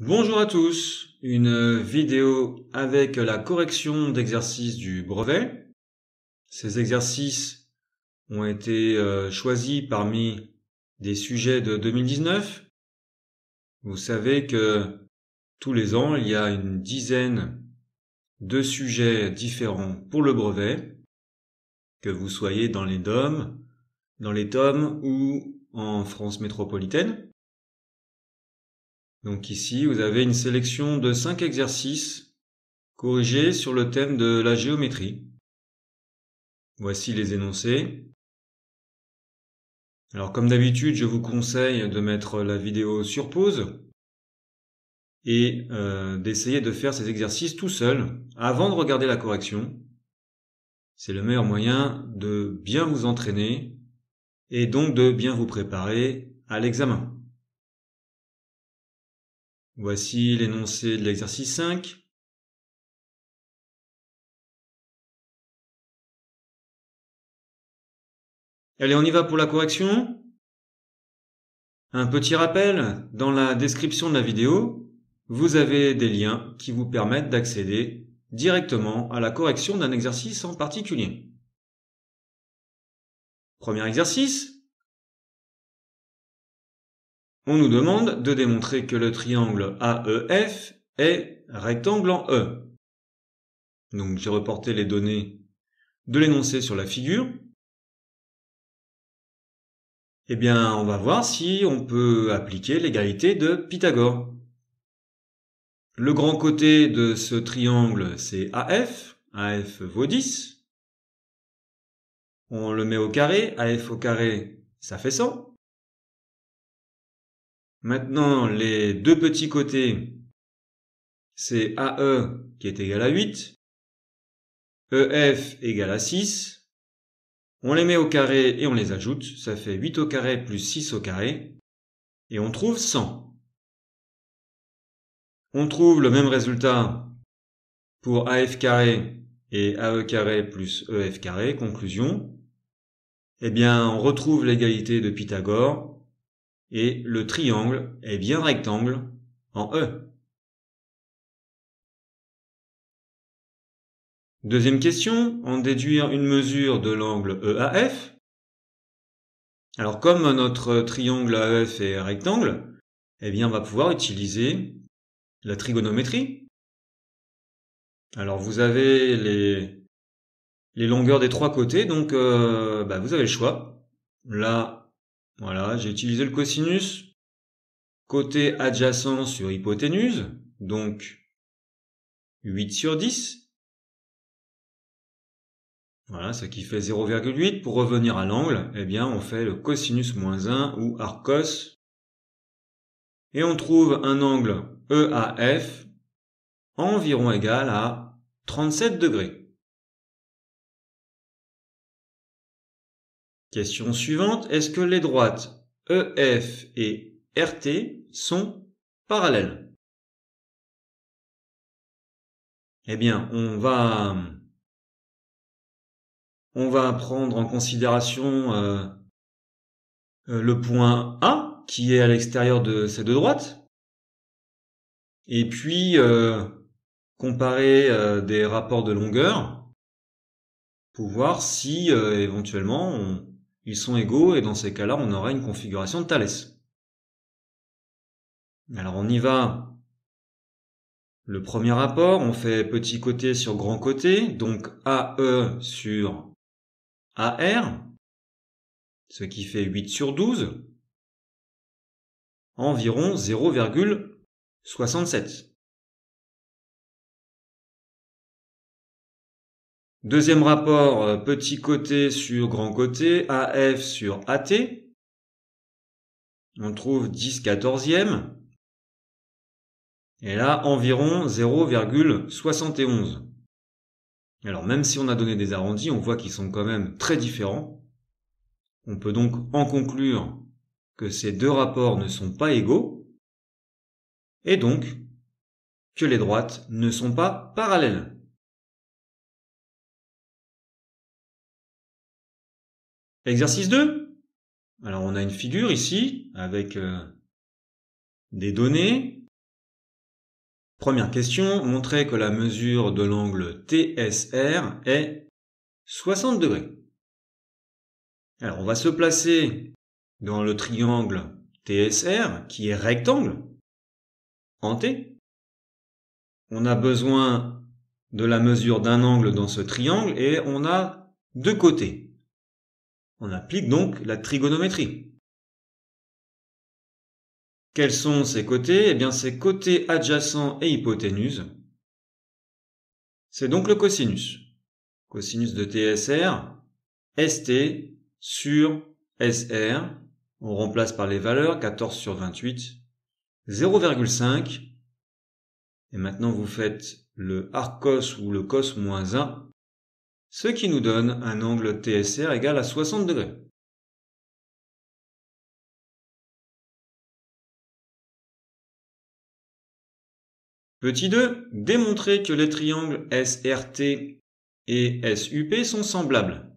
Bonjour à tous, une vidéo avec la correction d'exercices du brevet. Ces exercices ont été choisis parmi des sujets de 2019. Vous savez que tous les ans, il y a une dizaine de sujets différents pour le brevet, que vous soyez dans les DOM, dans les TOM ou en France métropolitaine. Donc ici, vous avez une sélection de 5 exercices corrigés sur le thème de la géométrie. Voici les énoncés. Alors comme d'habitude, je vous conseille de mettre la vidéo sur pause et d'essayer de faire ces exercices tout seul avant de regarder la correction. C'est le meilleur moyen de bien vous entraîner et donc de bien vous préparer à l'examen. Voici l'énoncé de l'exercice 5. Allez, on y va pour la correction. Un petit rappel, dans la description de la vidéo, vous avez des liens qui vous permettent d'accéder directement à la correction d'un exercice en particulier. Premier exercice. On nous demande de démontrer que le triangle AEF est rectangle en E. Donc j'ai reporté les données de l'énoncé sur la figure. Eh bien, on va voir si on peut appliquer l'égalité de Pythagore. Le grand côté de ce triangle, c'est AF. AF vaut 10. On le met au carré. AF au carré, ça fait 100. Maintenant, les deux petits côtés, c'est AE qui est égal à 8. EF égale à 6. On les met au carré et on les ajoute. Ça fait 8 au carré plus 6 au carré. Et on trouve 100. On trouve le même résultat pour AF carré et AE carré plus EF carré. Conclusion. Eh bien, on retrouve l'égalité de Pythagore. Et le triangle est bien rectangle en E. Deuxième question, en déduire une mesure de l'angle EAF. Alors comme notre triangle AEF est rectangle, eh bien on va pouvoir utiliser la trigonométrie. Alors vous avez les longueurs des trois côtés, donc vous avez le choix. Là, voilà, j'ai utilisé le cosinus. Côté adjacent sur hypoténuse, donc 8 sur 10. Voilà, ce qui fait 0,8. Pour revenir à l'angle, eh bien, on fait le cosinus moins 1 ou arccos. Et on trouve un angle EAF environ égal à 37 degrés. Question suivante, est-ce que les droites EF et RT sont parallèles? Eh bien, on va prendre en considération le point A, qui est à l'extérieur de ces deux droites, et puis comparer des rapports de longueur pour voir si éventuellement ils sont égaux, et dans ces cas-là, on aura une configuration de Thalès. Alors on y va. Le premier rapport, on fait petit côté sur grand côté, donc AE sur AR, ce qui fait 8 sur 12, environ 0,67. Deuxième rapport, petit côté sur grand côté, AF sur AT, on trouve 10 quatorzièmes, et là environ 0,71. Alors même si on a donné des arrondis, on voit qu'ils sont quand même très différents. On peut donc en conclure que ces deux rapports ne sont pas égaux, et donc que les droites ne sont pas parallèles. Exercice 2. Alors on a une figure ici avec des données. Première question, montrer que la mesure de l'angle TSR est 60 degrés. Alors, on va se placer dans le triangle TSR, qui est rectangle, en T. On a besoin de la mesure d'un angle dans ce triangle et on a deux côtés. On applique donc la trigonométrie. Quels sont ces côtés? Eh bien, ces côtés adjacents et hypoténuse. C'est donc le cosinus. Cosinus de TSR, ST sur SR. On remplace par les valeurs, 14 sur 28, 0,5. Et maintenant, vous faites le arccos ou le cos moins 1, ce qui nous donne un angle TSR égal à 60 degrés. Petit 2, démontrer que les triangles SRT et SUP sont semblables.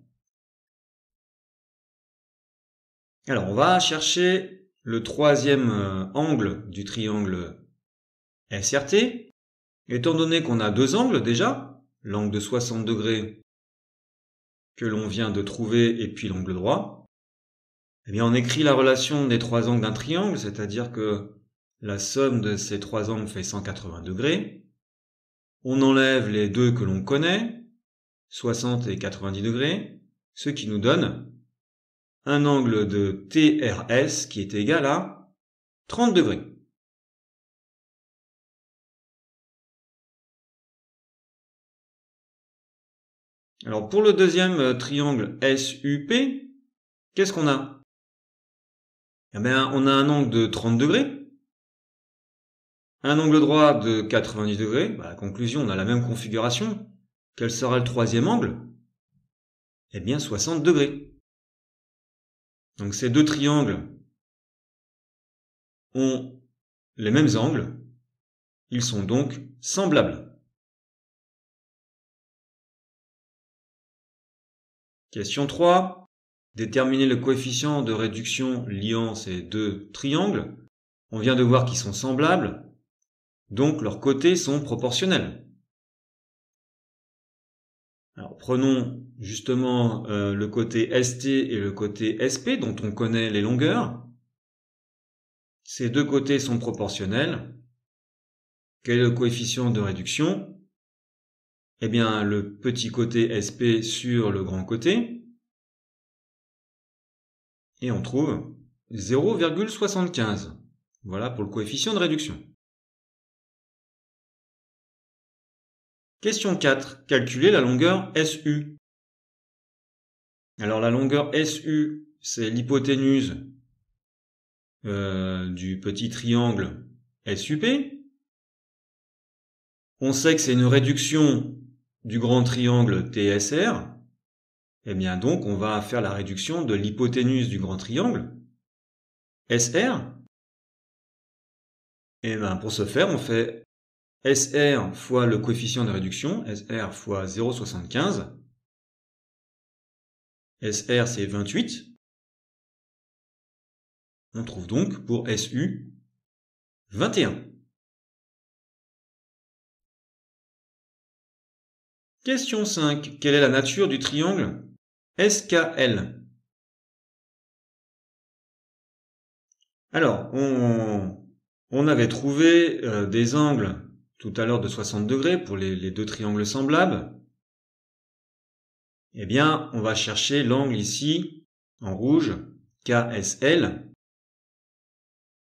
Alors, on va chercher le troisième angle du triangle SRT. Étant donné qu'on a deux angles déjà, l'angle de 60 degrés que l'on vient de trouver et puis l'angle droit, eh bien on écrit la relation des trois angles d'un triangle, c'est-à-dire que la somme de ces trois angles fait 180 degrés. On enlève les deux que l'on connaît, 60 et 90 degrés, ce qui nous donne un angle de TRS qui est égal à 30 degrés. Alors pour le deuxième triangle SUP, qu'est-ce qu'on a? Eh bien, on a un angle de 30 degrés, un angle droit de 90 degrés. Bah, la conclusion, on a la même configuration. Quel sera le troisième angle? Eh bien, 60 degrés. Donc ces deux triangles ont les mêmes angles. Ils sont donc semblables. Question 3. Déterminer le coefficient de réduction liant ces deux triangles. On vient de voir qu'ils sont semblables, donc leurs côtés sont proportionnels. Alors prenons justement le côté ST et le côté SP dont on connaît les longueurs. Ces deux côtés sont proportionnels. Quel est le coefficient de réduction? Eh bien, le petit côté SP sur le grand côté. Et on trouve 0,75. Voilà pour le coefficient de réduction. Question 4. Calculer la longueur SU. Alors la longueur SU, c'est l'hypoténuse du petit triangle SUP. On sait que c'est une réduction du grand triangle TSR. Eh bien donc, on va faire la réduction de l'hypoténuse du grand triangle SR. Et bien pour ce faire, on fait SR fois le coefficient de réduction, SR fois 0,75. SR c'est 28. On trouve donc pour SU 21. Question 5. Quelle est la nature du triangle SKL? Alors, on avait trouvé des angles tout à l'heure de 60 degrés pour les deux triangles semblables. Eh bien, on va chercher l'angle ici, en rouge, KSL,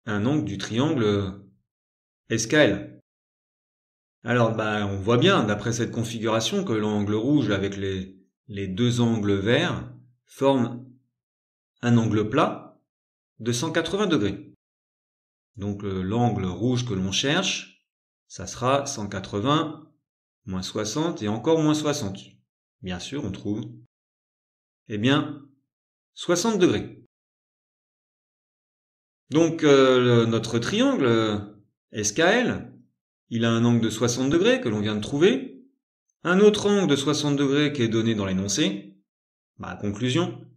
un angle du triangle SKL. Alors, on voit bien, d'après cette configuration, que l'angle rouge avec les deux angles verts forme un angle plat de 180 degrés. Donc, l'angle rouge que l'on cherche, ça sera 180, moins 60 et encore moins 60. Bien sûr, on trouve, eh bien, 60 degrés. Donc, notre triangle SKL, il a un angle de 60 degrés que l'on vient de trouver, un autre angle de 60 degrés qui est donné dans l'énoncé. Conclusion,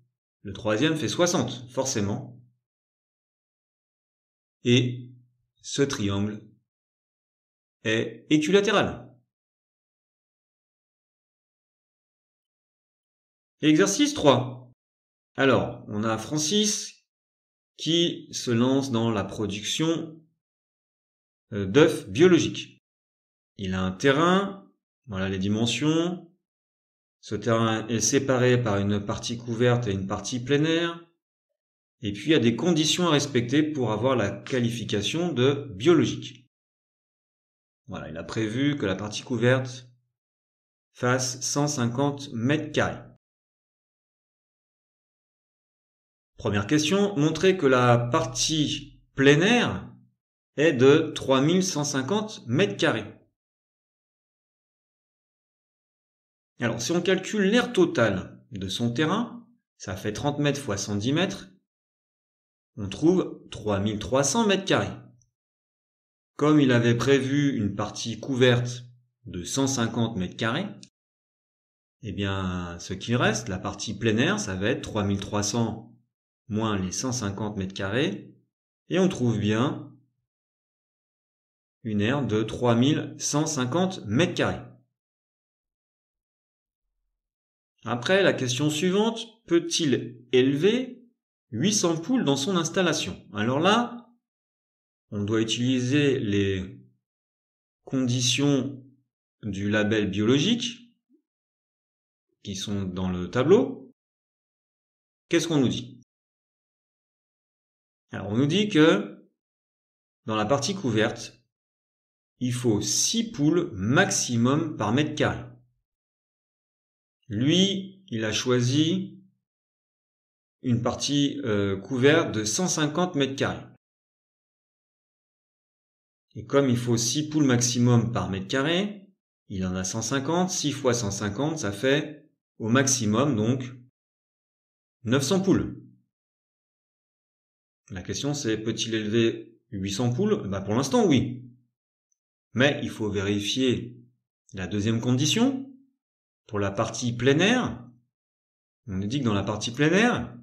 le troisième fait 60, forcément. Et ce triangle est équilatéral. Exercice 3. Alors, on a Francis qui se lance dans la production d'œufs biologiques. Il a un terrain, voilà les dimensions. Ce terrain est séparé par une partie couverte et une partie plein air. Et puis, il y a des conditions à respecter pour avoir la qualification de biologique. Voilà, il a prévu que la partie couverte fasse 150 mètres carrés. Première question, montrer que la partie plein air est de 3150 mètres carrés. Alors, si on calcule l'aire totale de son terrain, ça fait 30 mètres fois 110 mètres, on trouve 3300 mètres carrés. Comme il avait prévu une partie couverte de 150 mètres carrés, eh bien, ce qu'il reste, la partie plein air, ça va être 3300 moins les 150 mètres carrés, et on trouve bien une aire de 3150 mètres carrés. Après, la question suivante, peut-il élever 800 poules dans son installation? Alors là, on doit utiliser les conditions du label biologique qui sont dans le tableau. Qu'est-ce qu'on nous dit? Alors, on nous dit que dans la partie couverte, il faut 6 poules maximum par mètre carré. Lui, il a choisi une partie couverte de 150 mètres carrés. Et comme il faut 6 poules maximum par mètre carré, il en a 150, 6 fois 150, ça fait au maximum donc 900 poules. La question c'est, peut-il élever 800 poules? Pour l'instant oui. Mais il faut vérifier la deuxième condition. Pour la partie plein air, on nous dit que dans la partie plein air,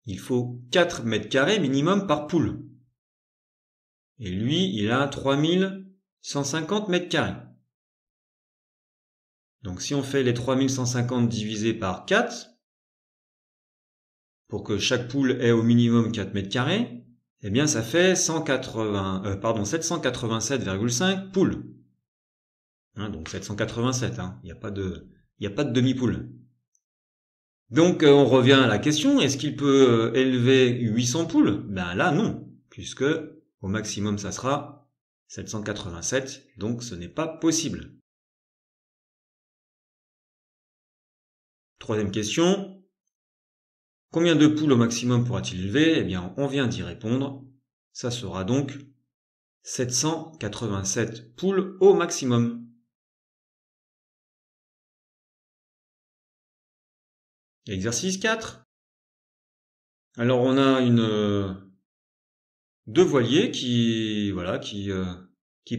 il faut 4 mètres carrés minimum par poule. Et lui, il a 3150 mètres carrés. Donc si on fait les 3150 divisé par 4, pour que chaque poule ait au minimum 4 mètres carrés, eh bien ça fait 787,5 poules. Donc 787, il n'y a pas de demi-poule. Donc on revient à la question, est-ce qu'il peut élever 800 poules? Là non, puisque au maximum ça sera 787, donc ce n'est pas possible. Troisième question, combien de poules au maximum pourra-t-il élever? Eh bien on vient d'y répondre, ça sera donc 787 poules au maximum. Exercice 4. Alors on a deux voiliers qui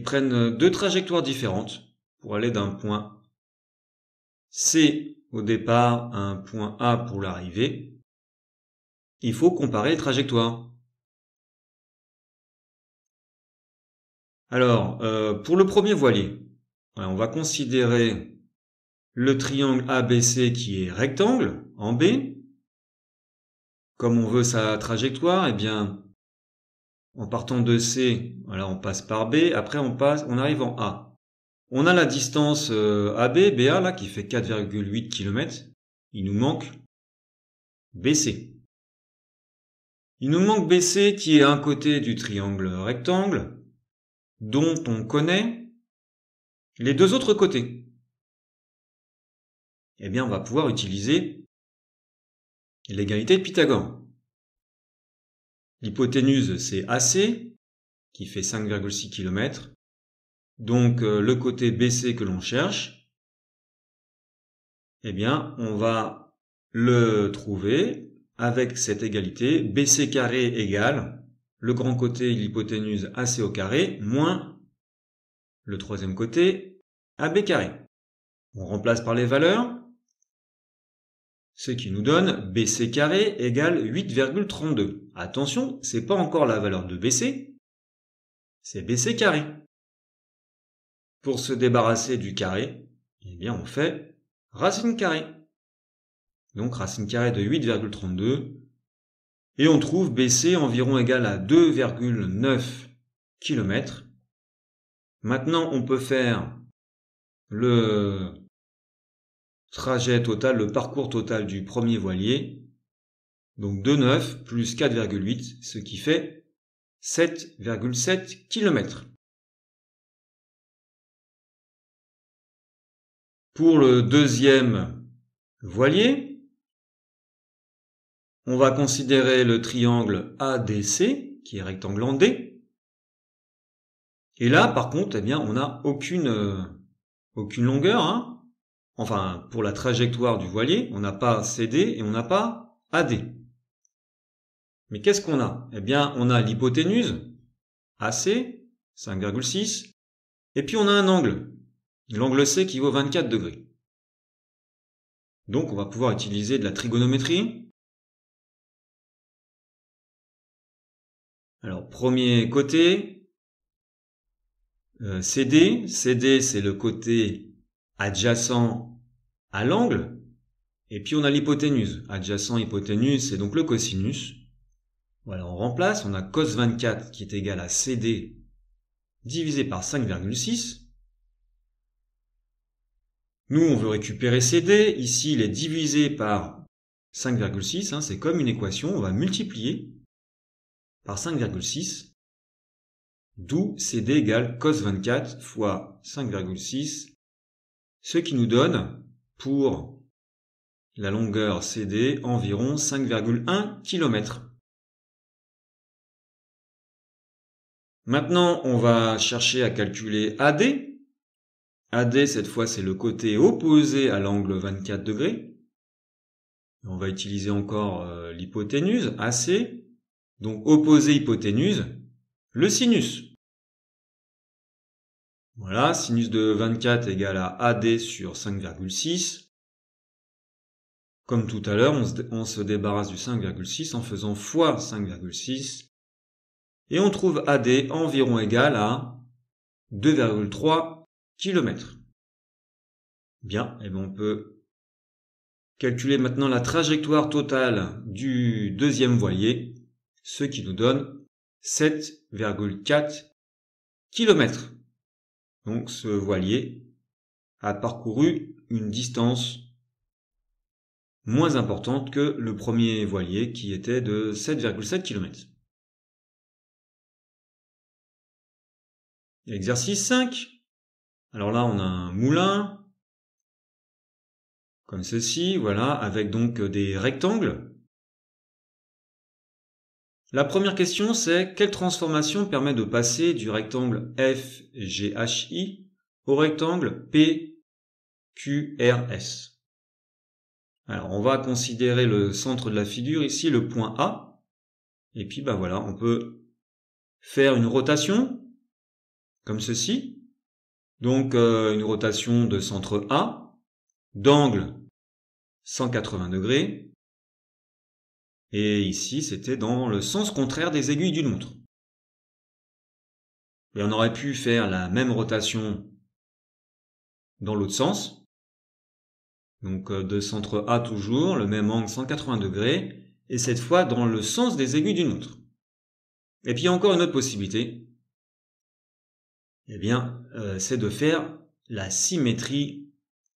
prennent deux trajectoires différentes pour aller d'un point C au départ à un point A pour l'arrivée. Il faut comparer les trajectoires. Alors, pour le premier voilier, on va considérer le triangle ABC qui est rectangle en B. Comme on veut sa trajectoire, eh bien, en partant de C, on passe par B, après on arrive en A. On a la distance AB, BA là, qui fait 4,8 km. Il nous manque BC. Il nous manque BC qui est un côté du triangle rectangle, dont on connaît les deux autres côtés. Eh bien, on va pouvoir utiliser l'égalité de Pythagore. L'hypoténuse, c'est AC, qui fait 5,6 km. Donc, le côté BC que l'on cherche, eh bien, on va le trouver avec cette égalité. BC carré égale le grand côté, l'hypoténuse AC au carré, moins le troisième côté, AB carré. On remplace par les valeurs, ce qui nous donne BC carré égale 8,32. Attention, c'est pas encore la valeur de BC, c'est BC carré. pour se débarrasser du carré, eh bien on fait racine carrée. Donc racine carrée de 8,32 et on trouve BC environ égal à 2,9 km. Maintenant on peut faire le trajet total, le parcours total du premier voilier. Donc 2,9 plus 4,8, ce qui fait 7,7 km. Pour le deuxième voilier, on va considérer le triangle ADC, qui est rectangle en D. Et là, par contre, eh bien, on n'a aucune longueur, hein. Enfin, pour la trajectoire du voilier, on n'a pas CD et on n'a pas AD. Mais qu'est-ce qu'on a? Eh bien, on a l'hypoténuse, AC, 5,6, et puis on a un angle, l'angle C qui vaut 24 degrés. Donc, on va pouvoir utiliser de la trigonométrie. Alors, premier côté, CD. CD, c'est le côté adjacent à l'angle. Et puis, on a l'hypoténuse. Adjacent, hypoténuse, c'est donc le cosinus. Voilà, on remplace. On a cos 24 qui est égal à CD divisé par 5,6. Nous, on veut récupérer CD. Ici, il est divisé par 5,6. Hein, c'est comme une équation. On va multiplier par 5,6. D'où CD égale cos 24 fois 5,6. Ce qui nous donne, pour la longueur CD, environ 5,1 km. Maintenant, on va chercher à calculer AD. AD, cette fois, c'est le côté opposé à l'angle 24 degrés. On va utiliser encore l'hypoténuse, AC. Donc, opposé hypoténuse, le sinus. Voilà, sinus de 24 égale à AD sur 5,6. Comme tout à l'heure, on se débarrasse du 5,6 en faisant fois 5,6. Et on trouve AD environ égal à 2,3 km. Bien, et bien on peut calculer maintenant la trajectoire totale du deuxième voilier, ce qui nous donne 7,4 km. Donc ce voilier a parcouru une distance moins importante que le premier voilier qui était de 7,7 km. Exercice 5. Alors là, on a un moulin, comme ceci, voilà, avec donc des rectangles. La première question, c'est quelle transformation permet de passer du rectangle FGHI au rectangle PQRS? Alors, on va considérer le centre de la figure, ici le point A. Et puis, ben voilà, on peut faire une rotation, comme ceci. Donc, une rotation de centre A, d'angle 180 degrés. Et ici, c'était dans le sens contraire des aiguilles d'une montre. Et on aurait pu faire la même rotation dans l'autre sens. Donc de centre A toujours, le même angle 180 degrés, et cette fois dans le sens des aiguilles d'une montre. Et puis encore une autre possibilité, eh bien, c'est de faire la symétrie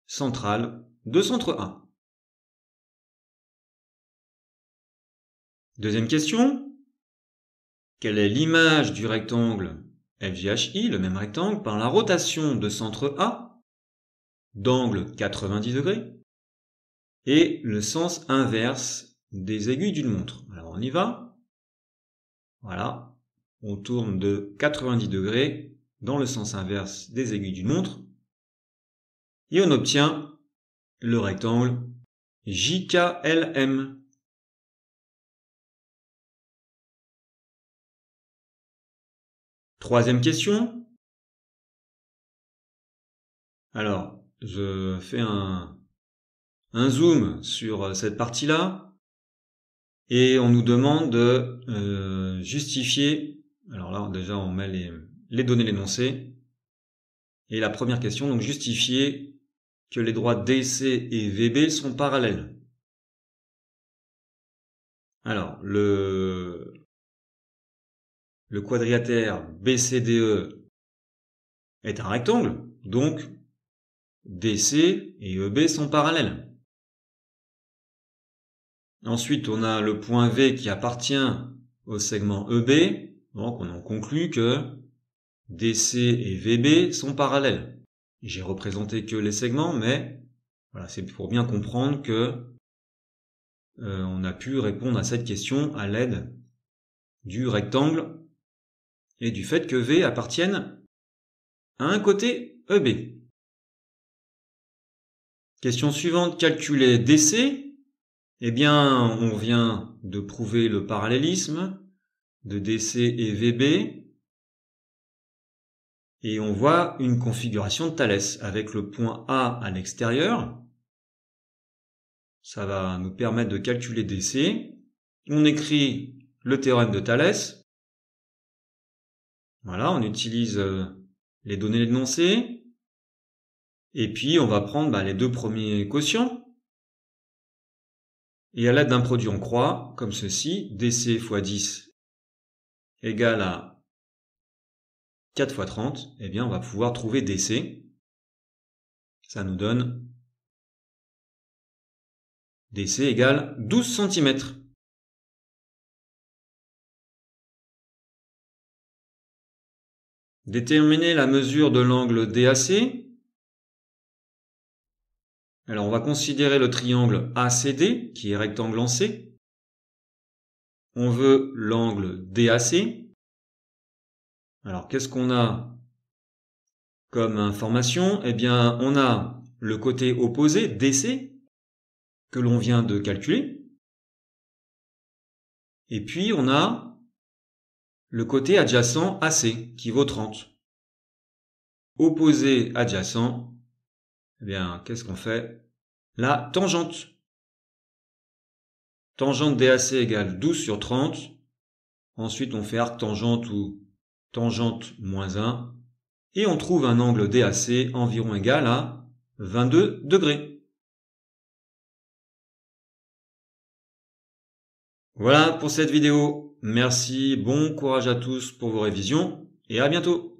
centrale de centre A. Deuxième question, quelle est l'image du rectangle FGHI, le même rectangle, par la rotation de centre A, d'angle 90 degrés, et le sens inverse des aiguilles d'une montre. Alors on y va. Voilà, on tourne de 90 degrés dans le sens inverse des aiguilles d'une montre, et on obtient le rectangle JKLM. Troisième question. Alors, je fais un zoom sur cette partie-là, et on nous demande de justifier. Alors là, déjà, on met les données de l'énoncé. Et la première question, donc justifier que les droits DC et VB sont parallèles. Alors, le quadrilatère BCDE est un rectangle, donc DC et EB sont parallèles. Ensuite, on a le point V qui appartient au segment EB, donc on en conclut que DC et VB sont parallèles. J'ai représenté que les segments, mais voilà, c'est pour bien comprendre que on a pu répondre à cette question à l'aide du rectangle et du fait que V appartienne à un côté EB. Question suivante, calculer DC. Eh bien, on vient de prouver le parallélisme de DC et VB. Et on voit une configuration de Thalès avec le point A à l'extérieur. Ça va nous permettre de calculer DC. On écrit le théorème de Thalès. Voilà, on utilise les données de l'énoncé. Et puis, on va prendre les deux premiers quotients. Et à l'aide d'un produit en croix, comme ceci, DC fois 10 égale à 4 fois 30, eh bien, on va pouvoir trouver DC. Ça nous donne DC égale 12 cm. Déterminer la mesure de l'angle DAC. Alors, on va considérer le triangle ACD, qui est rectangle en C. On veut l'angle DAC. Alors, qu'est-ce qu'on a comme information? Eh bien, on a le côté opposé, DC, que l'on vient de calculer. Et puis, on a le côté adjacent AC, qui vaut 30. Opposé adjacent, eh bien, qu'est-ce qu'on fait? La tangente. Tangente DAC égale 12 sur 30. Ensuite, on fait arc tangente ou tangente moins 1. Et on trouve un angle DAC environ égal à 22 degrés. Voilà pour cette vidéo. Merci, bon courage à tous pour vos révisions et à bientôt.